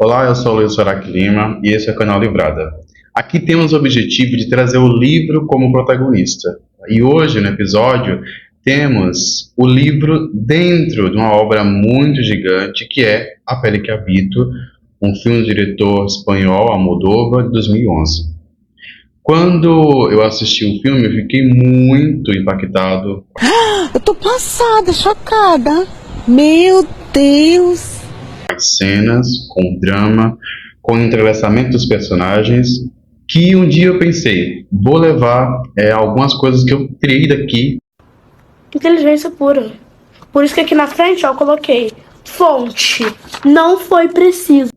Olá, eu sou o Luiz Sorac Lima e esse é o canal Livrada. Aqui temos o objetivo de trazer o livro como protagonista. E hoje, no episódio, temos o livro dentro de uma obra muito gigante que é A Pele que Habito, um filme do diretor espanhol Almodóvar de 2011. Quando eu assisti o filme, eu fiquei muito impactado. Eu tô passada, chocada. Meu Deus. Com as cenas, com o drama, com o entrelaçamento dos personagens, que um dia eu pensei, vou levar algumas coisas que eu tirei daqui. Inteligência pura. Por isso que aqui na frente ó, eu coloquei fonte. Não foi preciso.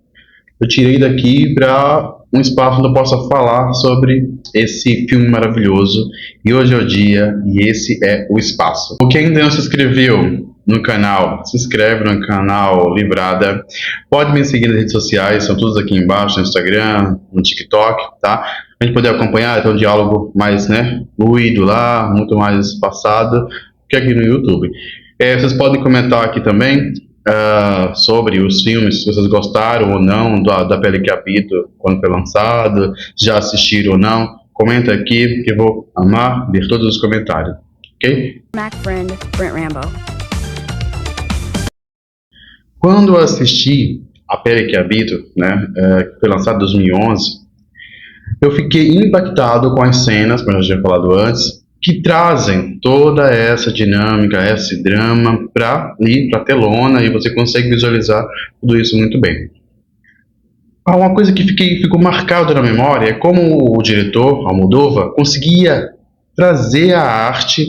Eu tirei daqui para um espaço onde eu possa falar sobre esse filme maravilhoso. E hoje é o dia e esse é o espaço. O que ainda não se inscreveu no canal, se inscreve no canal Livrada. Pode me seguir nas redes sociais, são todas aqui embaixo, no Instagram, no TikTok, tá? A gente poder acompanhar, ter um diálogo mais, fluido lá, muito mais espaçado que aqui no YouTube. Vocês podem comentar aqui também sobre os filmes, se vocês gostaram ou não da Pele que Habito quando foi lançado, já assistiram ou não. Comenta aqui que eu vou amar ler todos os comentários, ok? Mac friend, Brent Rambo. Quando eu assisti A Pele que Habito, que foi lançado em 2011, eu fiquei impactado com as cenas, como eu já tinha falado antes, que trazem toda essa dinâmica, esse drama para a telona, e você consegue visualizar tudo isso muito bem. Uma coisa que ficou marcada na memória é como o diretor, Almodóvar, conseguia trazer a arte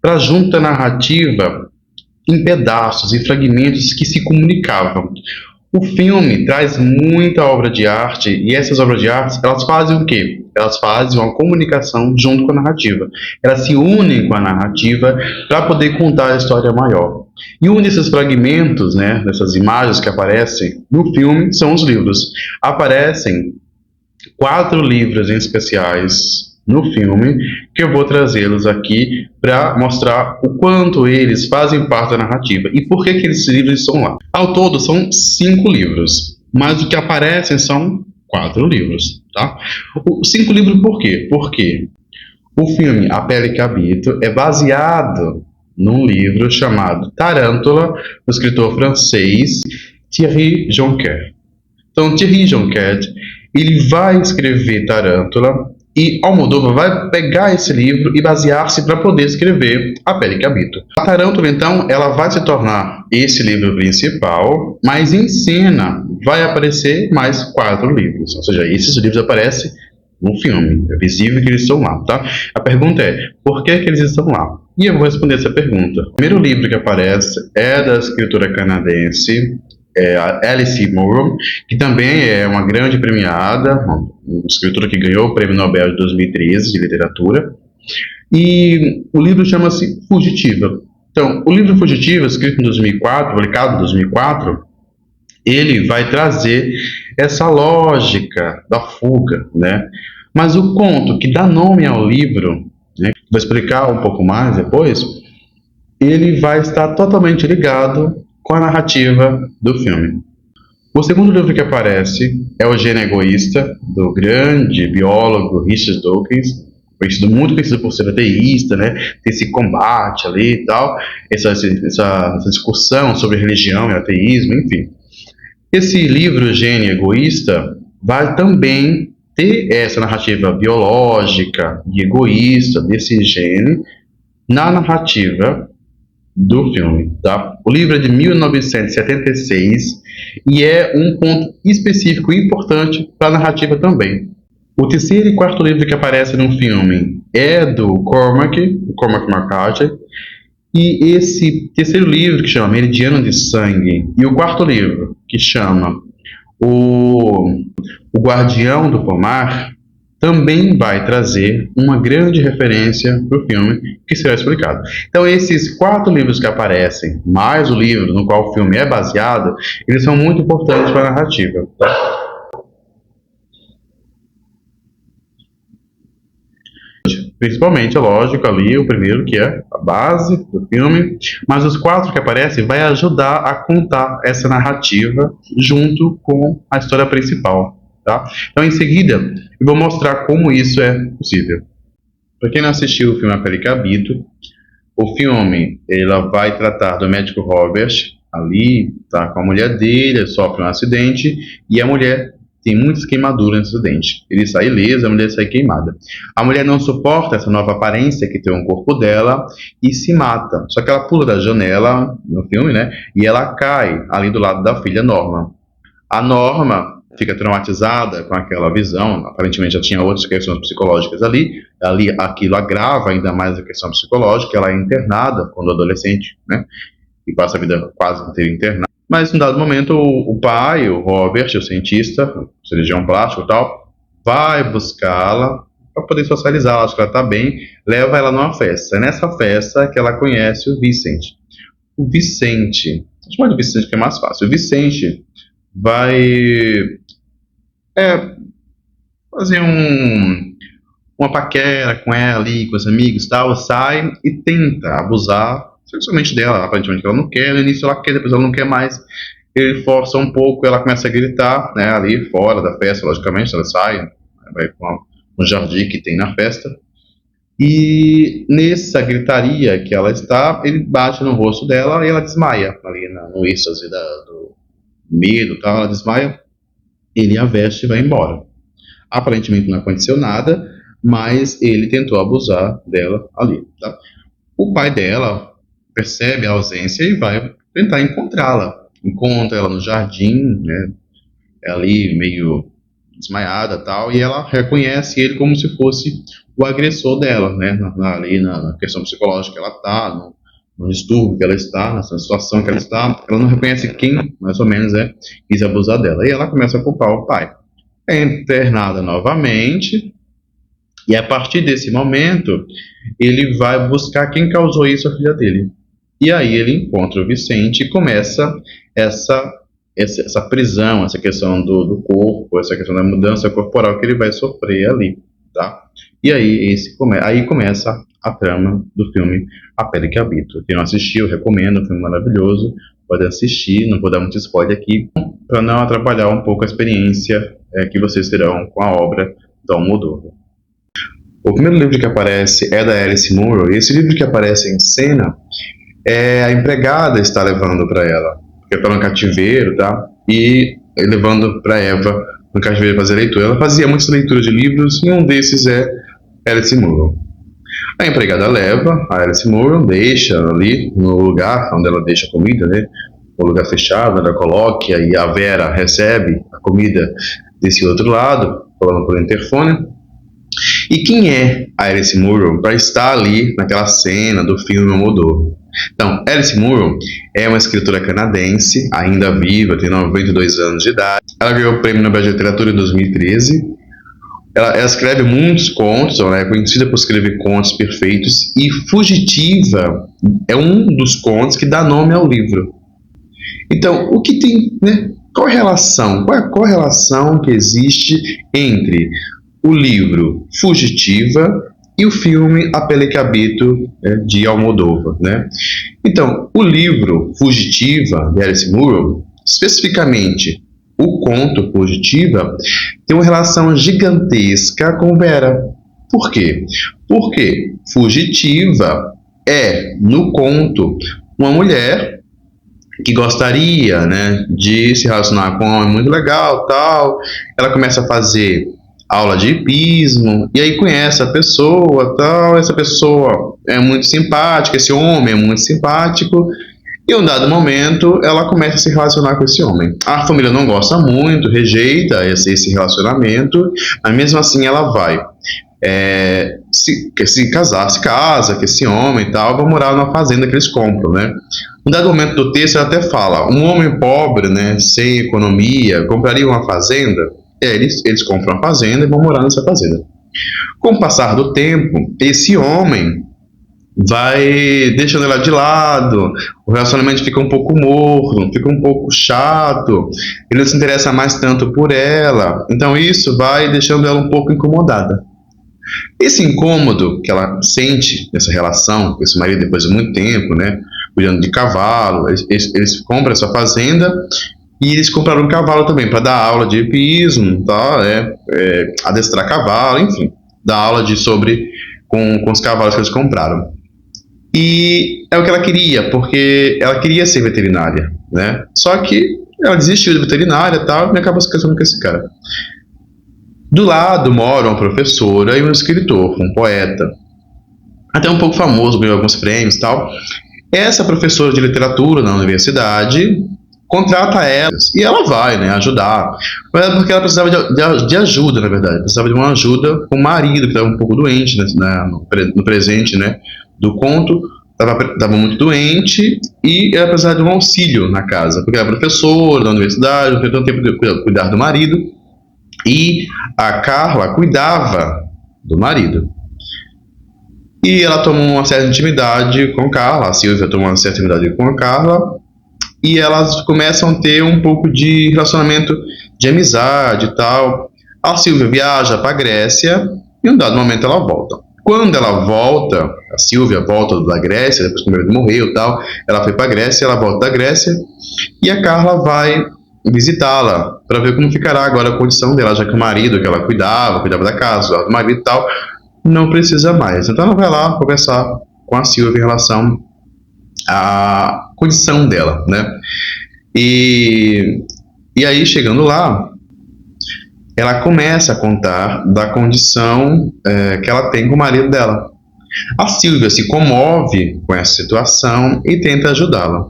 para junto da narrativa em pedaços, em fragmentos que se comunicavam. O filme traz muita obra de arte, e essas obras de arte, elas fazem o quê? Elas fazem uma comunicação junto com a narrativa. Elas se unem com a narrativa para poder contar a história maior. E um desses fragmentos, dessas imagens que aparecem no filme, são os livros. Aparecem 4 livros em especiais no filme, que eu vou trazê-los aqui para mostrar o quanto eles fazem parte da narrativa e por que esses livros estão lá. Ao todo são 5 livros, mas o que aparecem são 4 livros, tá? Os 5 livros por quê? Porque o filme A Pele que Habito é baseado num livro chamado Tarântula, do escritor francês Thierry Jonquet. Então Thierry Jonquet, ele vai escrever Tarântula, e Almodóvar vai pegar esse livro e basear-se para poder escrever A Pele que Habito. A Tarântula, então, ela vai se tornar esse livro principal, mas em cena vai aparecer mais 4 livros. Ou seja, esses livros aparecem no filme. É visível que eles estão lá, tá? A pergunta é, por que eles estão lá? E eu vou responder essa pergunta. O primeiro livro que aparece é da escritora canadense, a Alice Munro, que também é uma grande premiada, uma escritora que ganhou o Prêmio Nobel de 2013 de literatura, e o livro chama-se Fugitiva. Então, o livro Fugitiva, escrito em 2004, publicado em 2004, ele vai trazer essa lógica da fuga, Mas o conto que dá nome ao livro, vou explicar um pouco mais depois, ele vai estar totalmente ligado com a narrativa do filme. O segundo livro que aparece é O Gênio Egoísta, do grande biólogo Richard Dawkins, muito conhecido por ser ateísta, ter esse combate ali e tal, essa discussão sobre religião e ateísmo, enfim. Esse livro, O Gênio Egoísta, vai também ter essa narrativa biológica e egoísta desse gênio na narrativa do filme, tá? O livro é de 1976 e é um ponto específico e importante para a narrativa também. O terceiro e quarto livro que aparece no filme é do Cormac McCarthy, e esse terceiro livro que chama Meridiano de Sangue e o quarto livro que chama O Guardião do Pomar também vai trazer uma grande referência para o filme que será explicado. Então esses 4 livros que aparecem, mais o livro no qual o filme é baseado, eles são muito importantes para a narrativa. Principalmente, é lógico, ali o primeiro, que é a base do filme, mas os 4 que aparecem vai ajudar a contar essa narrativa junto com a história principal, tá? Então, em seguida, eu vou mostrar como isso é possível. Para quem não assistiu o filme A Pele que Habito, o filme ela vai tratar do médico Robert, ali, tá com a mulher dele, sofre um acidente, e a mulher tem muitas queimaduras no acidente. Ele sai ileso, a mulher sai queimada. A mulher não suporta essa nova aparência que tem o corpo dela e se mata. Só que ela pula da janela, no filme, né? E ela cai ali do lado da filha Norma. A Norma fica traumatizada com aquela visão, aparentemente já tinha outras questões psicológicas ali aquilo agrava ainda mais a questão psicológica, ela é internada quando adolescente, né? E passa a vida quase inteira internada. Mas, em dado momento, o pai, o Robert, o cientista, o cirurgião plástico e tal, vai buscá-la para poder socializar, acho que ela está bem, leva ela numa festa. É nessa festa que ela conhece o Vicente. O Vicente, vou chamar de Vicente que é mais fácil, o Vicente vai fazer uma paquera com ela ali, com os amigos e tal, sai e tenta abusar sexualmente dela, aparentemente ela não quer, no início ela quer, depois ela não quer mais, ele força um pouco, ela começa a gritar, né, ali fora da festa, logicamente, ela sai, vai no jardim que tem na festa, e nessa gritaria que ela está, ele bate no rosto dela e ela desmaia, ali no êxtase do medo e tal, ela desmaia, ele a veste e vai embora. Aparentemente não aconteceu nada, mas ele tentou abusar dela ali, tá? O pai dela percebe a ausência e vai tentar encontrá-la. Encontra ela no jardim, né, ali meio desmaiada e tal, e ela reconhece ele como se fosse o agressor dela, né, ali na questão psicológica que ela está, no distúrbio que ela está, nessa situação que ela está, ela não reconhece quem, mais ou menos, quis abusar dela. E ela começa a culpar o pai. É internada novamente, e a partir desse momento, ele vai buscar quem causou isso à filha dele. E aí ele encontra o Vicente e começa essa prisão, essa questão do corpo, essa questão da mudança corporal que ele vai sofrer ali, tá? E aí, aí começa a trama do filme A Pele que Habito. Quem não assistiu, eu recomendo, é um filme maravilhoso, pode assistir, não vou dar muito spoiler aqui, para não atrapalhar um pouco a experiência que vocês terão com a obra do Almodóvar. O primeiro livro que aparece é da Alice Munro, e esse livro que aparece em cena, a empregada está levando para ela, porque está no cativeiro, tá? E levando para Eva no cativeiro fazer leitura. Ela fazia muitas leituras de livros, e um desses é Alice Munro. A empregada leva a Alice Munro, deixa ali no lugar onde ela deixa a comida, né? O lugar fechado, ela coloca, e a Vera recebe a comida desse outro lado, falando pelo interfone. E quem é a Alice Munro para estar ali naquela cena do filme Almodóvar? Então, Alice Munro é uma escritora canadense, ainda viva, tem 92 anos de idade. Ela ganhou o Prêmio Nobel de Literatura em 2013. Ela escreve muitos contos, ela é conhecida por escrever contos perfeitos, e Fugitiva é um dos contos que dá nome ao livro. Então, o que tem, né? Qual é a correlação que existe entre o livro Fugitiva e o filme A Pele que Habito, de Almodóvar, né? Então, o livro Fugitiva, de Alice Munro, especificamente o conto Fugitiva, tem uma relação gigantesca com Vera. Por quê? Porque Fugitiva é, no conto, uma mulher que gostaria, né, de se relacionar com um homem muito legal, tal. Ela começa a fazer aula de hipismo, e aí conhece a pessoa, tal, essa pessoa é muito simpática, esse homem é muito simpático, e em um dado momento ela começa a se relacionar com esse homem. A família não gosta muito, rejeita esse relacionamento, mas mesmo assim ela vai se casa com esse homem e tal, vai morar numa fazenda que eles compram, né? Em dado momento do texto ela até fala, um homem pobre, né, sem economia, compraria uma fazenda? Eles compram a fazenda e vão morar nessa fazenda. Com o passar do tempo, esse homem vai deixando ela de lado, o relacionamento fica um pouco morno, fica um pouco chato, ele não se interessa mais tanto por ela, então isso vai deixando ela um pouco incomodada. Esse incômodo que ela sente nessa relação com esse marido depois de muito tempo, né, cuidando de cavalo, eles compram essa fazenda e eles compraram um cavalo também para dar aula de hipismo, tá, adestrar cavalo, enfim, dar aula com os cavalos que eles compraram. E é o que ela queria, porque ela queria ser veterinária, né? Só que ela desistiu de veterinária e tal, e acabou se casando com esse cara. Do lado moram uma professora e um escritor, um poeta, até um pouco famoso, ganhou alguns prêmios e tal. Essa professora de literatura na universidade contrata ela e ela vai, né, ajudar. Mas é porque ela precisava de ajuda, na verdade. Precisava de uma ajuda com o marido, que estava um pouco doente, né, no presente, né, do conto. Estava muito doente e ela precisava de um auxílio na casa, porque era professora da universidade, não tinha tanto tempo de cuidar do marido. E a Carla cuidava do marido. E ela tomou uma certa intimidade com a Carla, a Silvia tomou uma certa intimidade com a Carla, e elas começam a ter um pouco de relacionamento de amizade e tal. A Silvia viaja para a Grécia e em um dado momento ela volta. Quando ela volta, a Silvia volta da Grécia, depois que o marido morreu e tal, ela foi para a Grécia, ela volta da Grécia, e a Carla vai visitá-la para ver como ficará agora a condição dela, já que o marido que ela cuidava da casa, do marido e tal, não precisa mais. Então ela vai lá conversar com a Silvia em relação à condição dela, né? E aí, chegando lá, ela começa a contar da condição que ela tem com o marido dela. A Silvia se comove com essa situação e tenta ajudá-la.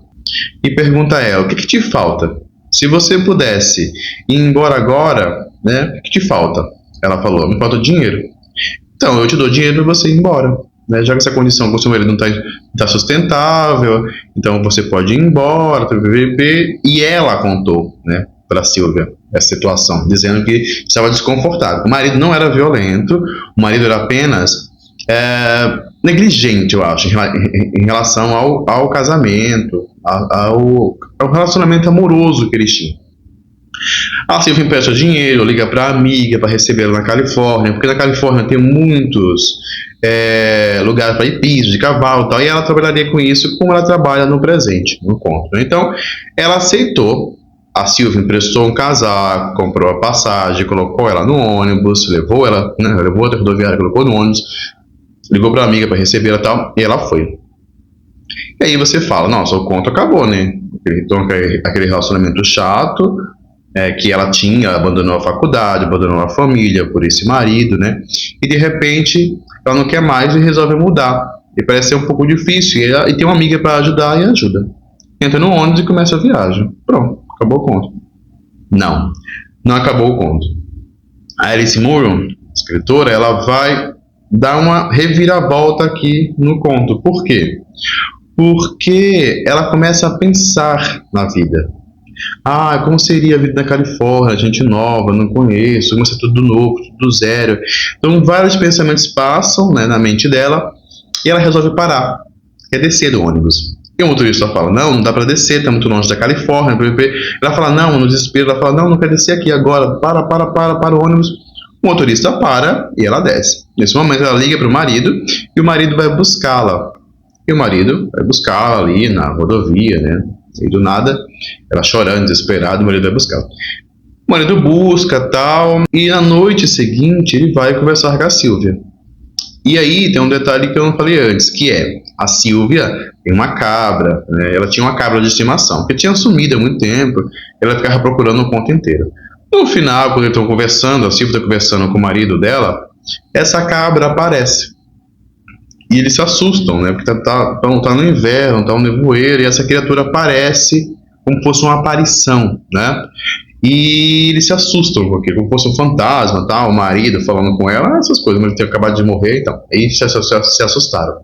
E pergunta a ela, o que te falta? Se você pudesse ir embora agora, né, o que te falta? Ela falou, me falta dinheiro. Então, eu te dou dinheiro para você ir embora. Né? Já que essa condição com o seu marido não está sustentável, então você pode ir embora, e ela contou, né, para a Silvia essa situação, dizendo que estava desconfortável. O marido não era violento, o marido era apenas negligente, eu acho, em relação ao casamento, ao relacionamento amoroso que eles tinham. A Silvia empresta dinheiro, liga para a amiga para recebê-la na Califórnia, porque na Califórnia tem muitos lugares para ir piso de cavalo e tal, e ela trabalharia com isso como ela trabalha no presente, no conto. Então, ela aceitou. A Silvia emprestou um casaco, comprou a passagem, colocou ela no ônibus, levou ela, né, levou até a rodoviária, colocou no ônibus, ligou para a amiga para recebê-la e tal, e ela foi. E aí você fala, nossa, o conto acabou, né? Então, aquele relacionamento chato que ela tinha, abandonou a faculdade, abandonou a família por esse marido, né? E de repente ela não quer mais e resolve mudar. E parece ser um pouco difícil. E tem uma amiga para ajudar e ajuda. Entra no ônibus e começa a viagem. Pronto, acabou o conto. Não acabou o conto. A Alice Munro, escritora, ela vai dar uma reviravolta aqui no conto. Por quê? Porque ela começa a pensar na vida. Como seria a vida na Califórnia, gente nova, não conheço, começa tudo novo, tudo do zero. Então vários pensamentos passam, né, na mente dela e ela resolve parar, quer descer do ônibus. E o motorista fala, não dá para descer, está muito longe da Califórnia. Ela fala, não, no desespero, ela fala, não quer descer aqui agora, para o ônibus. O motorista para e ela desce. Nesse momento ela liga para o marido e o marido vai buscá-la. E o marido vai buscá-la ali na rodovia, né? E do nada, ela chorando, desesperada, o marido vai buscar. O marido busca, tal, e na noite seguinte ele vai conversar com a Silvia. E aí tem um detalhe que eu não falei antes, que a Silvia tem uma cabra, né? Ela tinha uma cabra de estimação, que tinha sumido há muito tempo, ela ficava procurando o conto inteiro. No final, quando eles estão conversando, a Silvia está conversando com o marido dela, essa cabra aparece. E eles se assustam, né? Porque tá no inverno, tá um nevoeiro, e essa criatura aparece como fosse uma aparição, né? E eles se assustam, porque como fosse um fantasma, tá? O marido falando com ela, essas coisas, mas ele tinha acabado de morrer, então. Aí se assustaram.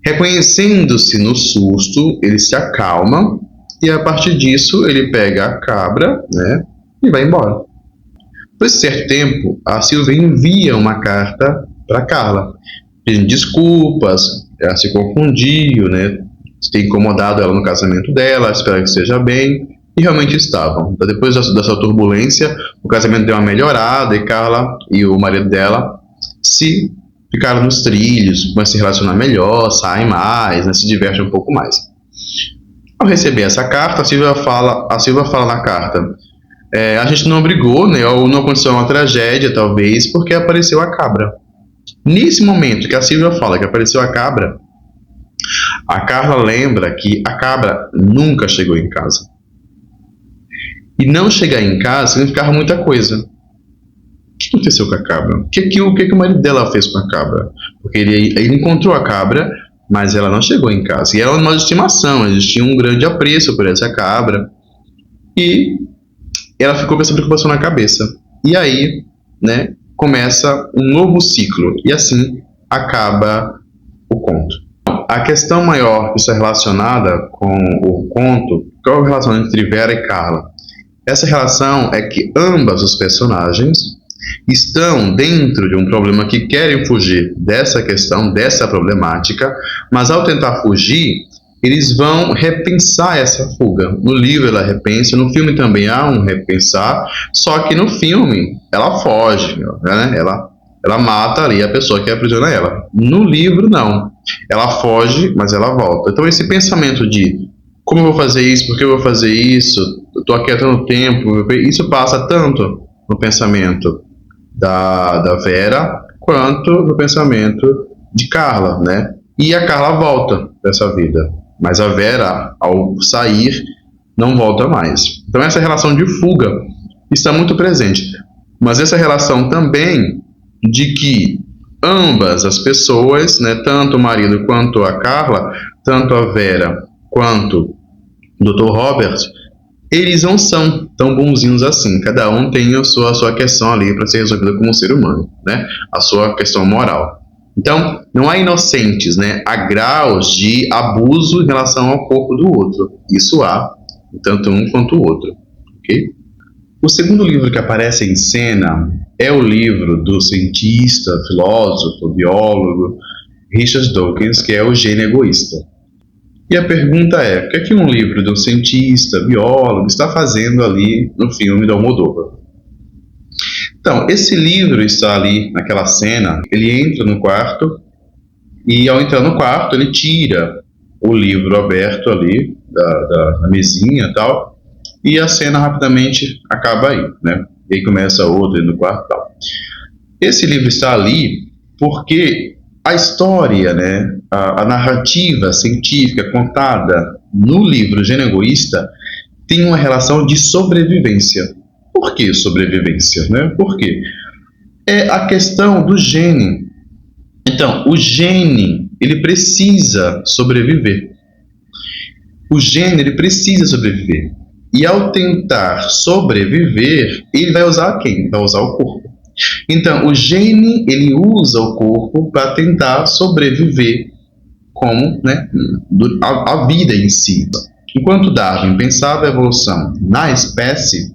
Reconhecendo-se no susto, ele se acalma, e a partir disso ele pega a cabra, né? E vai embora. Depois de certo tempo, a Silvia envia uma carta para Carla, pedindo desculpas, ela se confundiu, né? Tem incomodado ela no casamento dela, espera que esteja bem, e realmente estavam. Então, depois dessa turbulência, o casamento deu uma melhorada e Carla e o marido dela se ficaram nos trilhos, começam a se relacionar melhor, saem mais, né, se divertem um pouco mais. Ao receber essa carta, a Silvia fala na carta: a gente não brigou, né, ou não aconteceu uma tragédia, talvez, porque apareceu a cabra. Nesse momento que a Silvia fala que apareceu a cabra, a Carla lembra que a cabra nunca chegou em casa. E não chegar em casa significava muita coisa. O que aconteceu com a cabra? O que o marido dela fez com a cabra? Porque ele encontrou a cabra, mas ela não chegou em casa. E era uma de estimação, existia um grande apreço por essa cabra. E ela ficou com essa preocupação na cabeça. E aí, né, começa um novo ciclo. E assim acaba o conto. A questão maior que está relacionada com o conto, qual é a relação entre Vera e Carla? Essa relação é que ambas os personagens estão dentro de um problema que querem fugir dessa questão, dessa problemática, mas ao tentar fugir, eles vão repensar essa fuga. No livro ela repensa, no filme também há um repensar, só que no filme ela foge, né? Ela mata ali a pessoa que aprisiona ela. No livro não, ela foge, mas ela volta. Então esse pensamento de como eu vou fazer isso, por que eu vou fazer isso, eu estou aqui há tanto tempo, isso passa tanto no pensamento da Vera, quanto no pensamento de Carla, né? E a Carla volta dessa vida, mas a Vera, ao sair, não volta mais. Então essa relação de fuga está muito presente, mas essa relação também de que ambas as pessoas, né, tanto o marido quanto a Carla, tanto a Vera quanto o Dr. Robert, eles não são tão bonzinhos assim. Cada um tem a sua questão ali para ser resolvida como um ser humano, né? A sua questão moral. Então, não há inocentes, né? Há graus de abuso em relação ao corpo do outro. Isso há, tanto um quanto o outro. Ok? O segundo livro que aparece em cena é o livro do cientista, filósofo, biólogo Richard Dawkins, que é O Gênio Egoísta. E a pergunta é, o que é que um livro de um cientista, biólogo, está fazendo ali no filme do Almodóvar? Então, esse livro está ali naquela cena, ele entra no quarto, e ao entrar no quarto ele tira o livro aberto ali da mesinha e tal, e a cena rapidamente acaba aí, né? E aí começa outro no quarto e tal. Esse livro está ali porque a história, né, a narrativa científica contada no livro Gênio Egoísta tem uma relação de sobrevivência. Por que sobrevivência, né? Por quê? É a questão do gene. Então, o gene, ele precisa sobreviver. O gene, ele precisa sobreviver. E ao tentar sobreviver, ele vai usar quem? Vai usar o corpo. Então, o gene, ele usa o corpo para tentar sobreviver como, né, a vida em si. Enquanto Darwin pensava a evolução na espécie,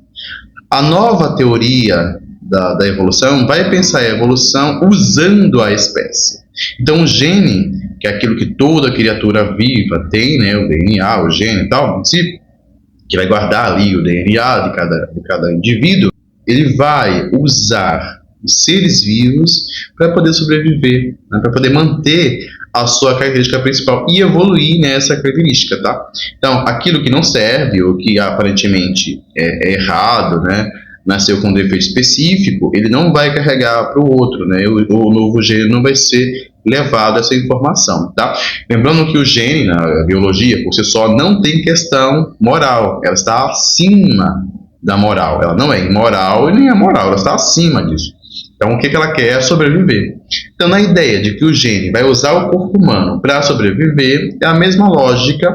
a nova teoria da evolução vai pensar a evolução usando a espécie. Então, o gene, que é aquilo que toda criatura viva tem, né, o DNA, o gene e tal, que vai guardar ali o DNA de cada indivíduo, ele vai usar os seres vivos para poder sobreviver, né, para poder manter a sua característica principal e evoluir nessa característica, tá? Então, aquilo que não serve ou que aparentemente é errado, né, nasceu com um defeito específico, ele não vai carregar para o outro, né? O novo gene não vai ser levado a essa informação, tá? Lembrando que o gene, na biologia, por si só, não tem questão moral, ela está acima da moral, ela não é imoral e nem é moral, ela está acima disso. Então, o que ela quer é sobreviver. Então, na ideia de que o gene vai usar o corpo humano para sobreviver, é a mesma lógica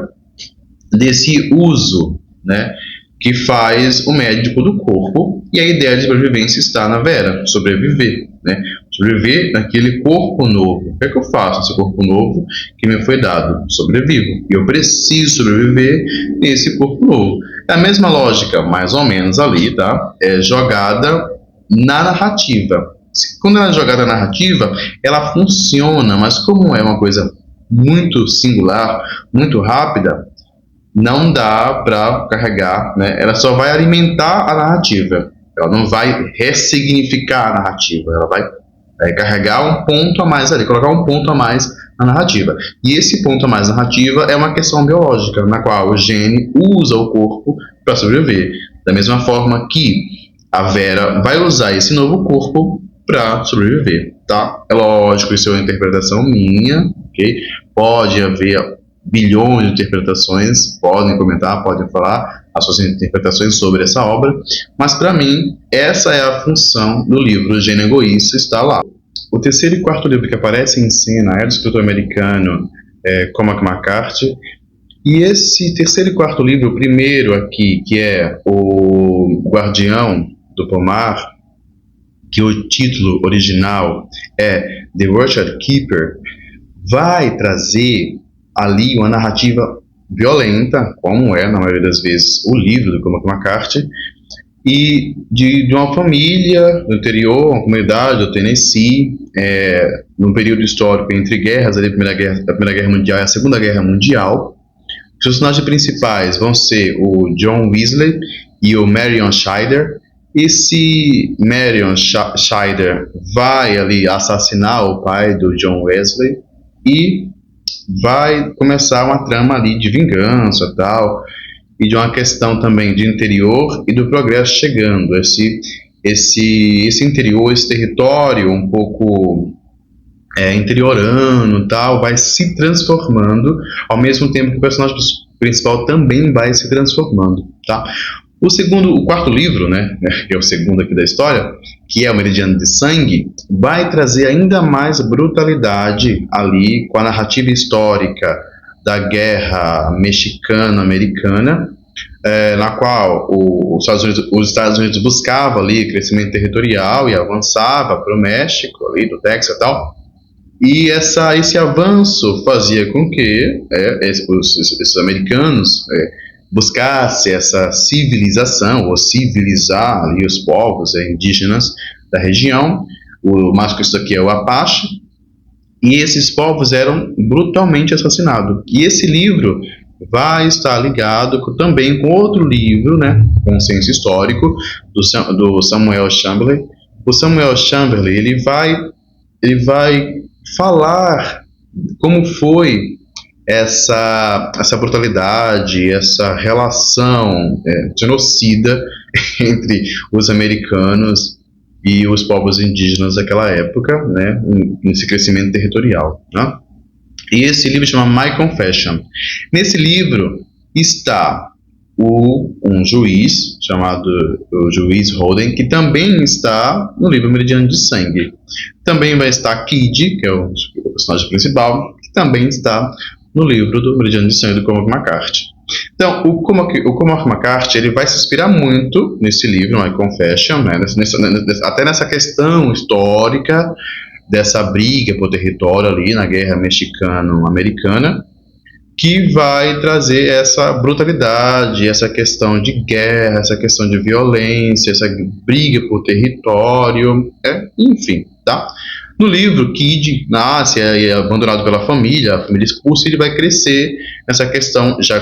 desse uso, né, que faz o médico do corpo, e a ideia de sobrevivência está na Vera, sobreviver, né? Sobreviver naquele corpo novo. O que é que eu faço esse corpo novo que me foi dado? Sobrevivo. E eu preciso sobreviver nesse corpo novo. É a mesma lógica, mais ou menos ali, tá? É jogada na narrativa. Quando ela é jogada na narrativa, ela funciona, mas como é uma coisa muito singular, muito rápida, não dá para carregar, né? Ela só vai alimentar a narrativa, ela não vai ressignificar a narrativa, ela vai carregar um ponto a mais ali, colocar um ponto a mais na narrativa. E esse ponto a mais na narrativa é uma questão biológica, na qual o gene usa o corpo para sobreviver. Da mesma forma que a Vera vai usar esse novo corpo para sobreviver, tá? É lógico, isso é uma interpretação minha, ok? Pode haver bilhões de interpretações, podem comentar, podem falar as suas interpretações sobre essa obra, mas para mim, essa é a função do livro Gênio Egoísta, está lá. O terceiro e quarto livro que aparece em cena é do escritor americano Cormac McCarthy, e esse terceiro e quarto livro, o primeiro aqui, que é O Guardião do Pomar, que o título original é The Orchard Keeper, vai trazer ali uma narrativa violenta, como é, na maioria das vezes, o livro do Cormac McCarthy, e de uma família do interior, uma comunidade do Tennessee, num período histórico entre guerras, ali, a Primeira Guerra Mundial e a Segunda Guerra Mundial. Os personagens principais vão ser o John Weasley e o Marion Scheider. Esse Marion Scheider vai ali assassinar o pai do John Weasley e vai começar uma trama ali de vingança, tal, e de uma questão também de interior e do progresso chegando. Esse interior, esse território um pouco interiorano, tal, vai se transformando ao mesmo tempo que o personagem principal também vai se transformando, tá? O quarto livro, né, que é o segundo aqui da história, que é o Meridiano de Sangue, vai trazer ainda mais brutalidade ali com a narrativa histórica da guerra mexicano-americana, na qual os Estados Unidos buscava ali crescimento territorial e avançava para o México, ali do Texas e tal. E esse avanço fazia com que esses americanos buscassem essa civilização, ou civilizar ali os povos indígenas da região. O mais conhecido aqui é o Apache, e esses povos eram brutalmente assassinados. E esse livro vai estar ligado também com outro livro, né, Consenso Histórico, do Samuel Chamberlain. O Samuel Chamberlain ele vai falar como foi essa brutalidade, essa relação genocida entre os americanos e os povos indígenas daquela época, né, nesse crescimento territorial, né? E esse livro chama My Confession. Nesse livro está um juiz chamado o juiz Holden, que também está no livro Meridiano de Sangue. Também vai estar Kid, que é o personagem principal, que também está no livro do Meridiano de Sangue do Cormac McCarthy. Então, o Cormac McCarthy ele vai se inspirar muito nesse livro, My Confession, né, até nessa questão histórica dessa briga por território ali na guerra mexicano-americana, que vai trazer essa brutalidade, essa questão de guerra, essa questão de violência, essa briga por território, enfim, tá? No livro, Kid nasce, é abandonado pela família, a família expulsa, e ele vai crescer nessa questão, já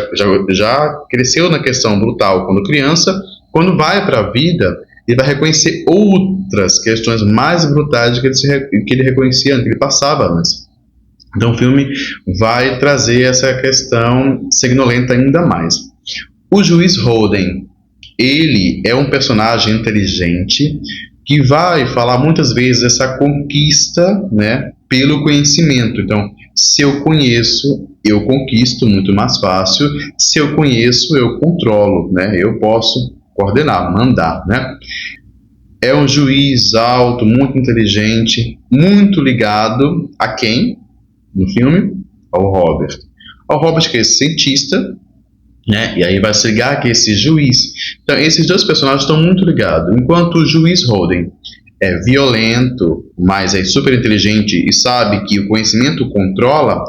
cresceu na questão brutal quando criança, quando vai para a vida, ele vai reconhecer outras questões mais brutais que ele reconhecia antes, que ele passava antes. Então o filme vai trazer essa questão sanguinolenta ainda mais. O juiz Holden, ele é um personagem inteligente que vai falar muitas vezes essa conquista, né, pelo conhecimento. Então, se eu conheço, eu conquisto muito mais fácil. Se eu conheço, eu controlo, né? Eu posso coordenar, mandar, né? É um juiz alto, muito inteligente, muito ligado a quem? No filme? Ao Robert. Ao Robert, que é esse cientista, né? E aí vai se ligar que esse juiz. Então, esses dois personagens estão muito ligados. Enquanto o juiz Holden é violento, mas é super inteligente e sabe que o conhecimento controla,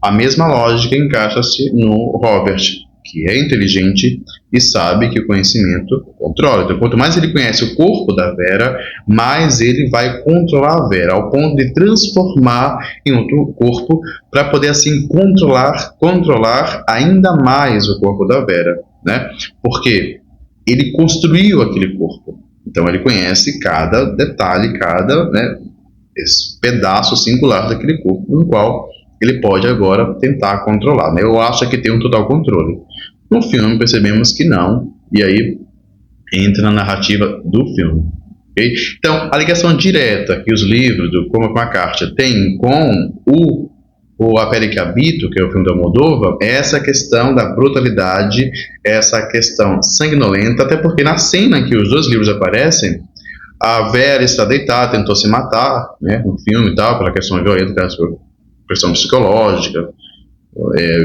a mesma lógica encaixa-se no Robert, que é inteligente e sabe que o conhecimento controla. Então, quanto mais ele conhece o corpo da Vera, mais ele vai controlar a Vera, ao ponto de transformar em outro corpo, para poder assim controlar ainda mais o corpo da Vera, né? Porque ele construiu aquele corpo. Então ele conhece cada detalhe, cada, né, esse pedaço singular daquele corpo, no qual ele pode agora tentar controlar, né? Eu acho que tem um total controle. No filme percebemos que não, e aí entra na narrativa do filme. Okay? Então, a ligação direta que os livros do Cormac McCarthy têm com A Pele que Habito, que é o filme da Almodóvar, é essa questão da brutalidade, essa questão sanguinolenta, até porque na cena em que os dois livros aparecem, a Vera está deitada, tentou se matar, né, no filme e tal, pela questão violenta, questão psicológica,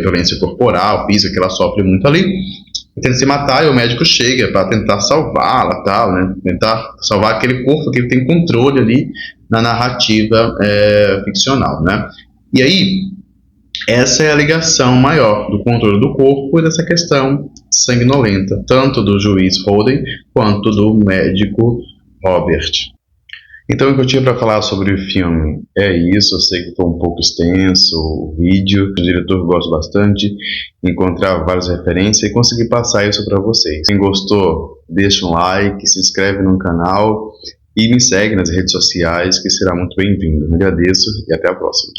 violência corporal, física, que ela sofre muito ali, tenta se matar e o médico chega para tentar salvá-la, tal, né, tentar salvar aquele corpo que ele tem controle ali na narrativa ficcional, né. E aí, essa é a ligação maior do controle do corpo e dessa questão sanguinolenta, tanto do juiz Holden quanto do médico Robert. Então, o que eu tinha para falar sobre o filme é isso. Eu sei que foi um pouco extenso o vídeo. O diretor gosta bastante de encontrar várias referências e conseguir passar isso para vocês. Quem gostou, deixa um like, se inscreve no canal e me segue nas redes sociais, que será muito bem-vindo. Agradeço e até a próxima.